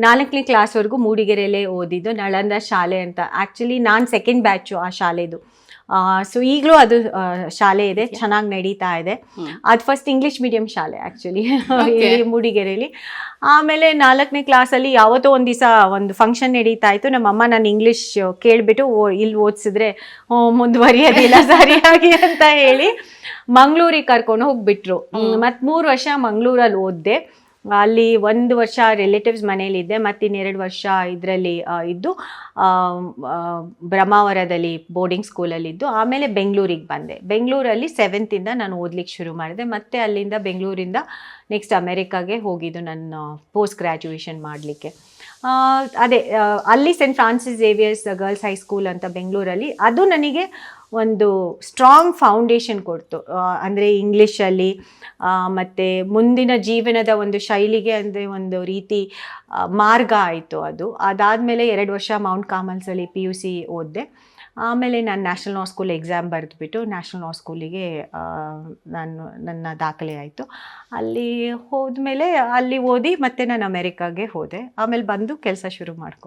4ನೇ ಕ್ಲಾಸ್ವರೆಗೂ ಮೂಡಿಗೆರೆಯಲ್ಲೇ ಓದಿದ್ದು, ನಳಂದ ಶಾಲೆ ಅಂತ. ಆ್ಯಕ್ಚುಲಿ ನಾನು ಸೆಕೆಂಡ್ ಬ್ಯಾಚು ಆ ಶಾಲೆದು. ಸೊ ಈಗಲೂ ಅದು ಶಾಲೆ ಇದೆ, ಚೆನ್ನಾಗಿ ನಡೀತಾ ಇದೆ. ಅದು ಫಸ್ಟ್ ಇಂಗ್ಲೀಷ್ ಮೀಡಿಯಂ ಶಾಲೆ ಆ್ಯಕ್ಚುಲಿ ಇಲ್ಲಿ ಮೂಡಿಗೆರೆಯಲ್ಲಿ. ಆಮೇಲೆ 4ನೇ ಕ್ಲಾಸಲ್ಲಿ ಯಾವತ್ತೋ ಒಂದು ದಿವಸ ಒಂದು ಫಂಕ್ಷನ್ ನಡೀತಾ ಇತ್ತು. ನಮ್ಮಮ್ಮ ನಾನು ಇಂಗ್ಲೀಷ್ ಕೇಳಿಬಿಟ್ಟು ಇಲ್ಲಿ ಓದಿಸಿದ್ರೆ ಮುಂದುವರಿಯೋದಿಲ್ಲ ಸರಿಯಾಗಿ ಅಂತ ಹೇಳಿ ಮಂಗಳೂರಿಗೆ ಕರ್ಕೊಂಡು ಹೋಗ್ಬಿಟ್ರು. ಮತ್ತು 3 ವರ್ಷ ಮಂಗಳೂರಲ್ಲಿ ಓದಿದೆ. ಅಲ್ಲಿ 1 ವರ್ಷ ರಿಲೇಟಿವ್ಸ್ ಮನೇಲಿದ್ದೆ, ಮತ್ತು 2 ವರ್ಷ ಇದರಲ್ಲಿ ಇದ್ದು ಬ್ರಹ್ಮಾವರದಲ್ಲಿ ಬೋರ್ಡಿಂಗ್ ಸ್ಕೂಲಲ್ಲಿದ್ದು. ಆಮೇಲೆ ಬೆಂಗಳೂರಿಗೆ ಬಂದೆ. ಬೆಂಗಳೂರಲ್ಲಿ 7th ನಾನು ಓದ್ಲಿಕ್ಕೆ ಶುರು ಮಾಡಿದೆ. ಮತ್ತು ಅಲ್ಲಿಂದ ಬೆಂಗಳೂರಿಂದ ನೆಕ್ಸ್ಟ್ ಅಮೆರಿಕಾಗೆ ಹೋಗಿದ್ದು ನನ್ನ ಪೋಸ್ಟ್ ಗ್ರ್ಯಾಜುಯೇಷನ್ ಮಾಡಲಿಕ್ಕೆ. ಅದೇ ಅಲ್ಲಿ Saint Francis Xavier's girls high school ಅಂತ ಬೆಂಗಳೂರಲ್ಲಿ, ಅದು ನನಗೆ ಒಂದು ಸ್ಟ್ರಾಂಗ್ ಫೌಂಡೇಶನ್ ಕೊಡ್ತು. ಅಂದರೆ ಇಂಗ್ಲೀಷಲ್ಲಿ ಮತ್ತು ಮುಂದಿನ ಜೀವನದ ಒಂದು ಶೈಲಿಗೆ ಅಂದರೆ ಒಂದು ರೀತಿ ಮಾರ್ಗ ಆಯಿತು ಅದು. ಅದಾದಮೇಲೆ 2 ವರ್ಷ ಮೌಂಟ್ ಕಾರ್ಮೆಲ್ಸಲ್ಲಿ PUC ಓದಿದೆ. ಆಮೇಲೆ ನಾನು ನ್ಯಾಷನಲ್ ಲಾ ಸ್ಕೂಲ್ ಎಕ್ಸಾಮ್ ಬರೆದುಬಿಟ್ಟು ನ್ಯಾಷನಲ್ ಲಾ ಸ್ಕೂಲಿಗೆ ನನ್ನ ದಾಖಲೆ ಆಯಿತು. ಅಲ್ಲಿ ಹೋದ್ಮೇಲೆ ಅಲ್ಲಿ ಓದಿ ಮತ್ತೆ ನಾನು ಅಮೆರಿಕಾಗೆ ಹೋದೆ. ಆಮೇಲೆ ಬಂದು ಕೆಲಸ ಶುರು ಮಾಡ್ಕೊಂಡೆ.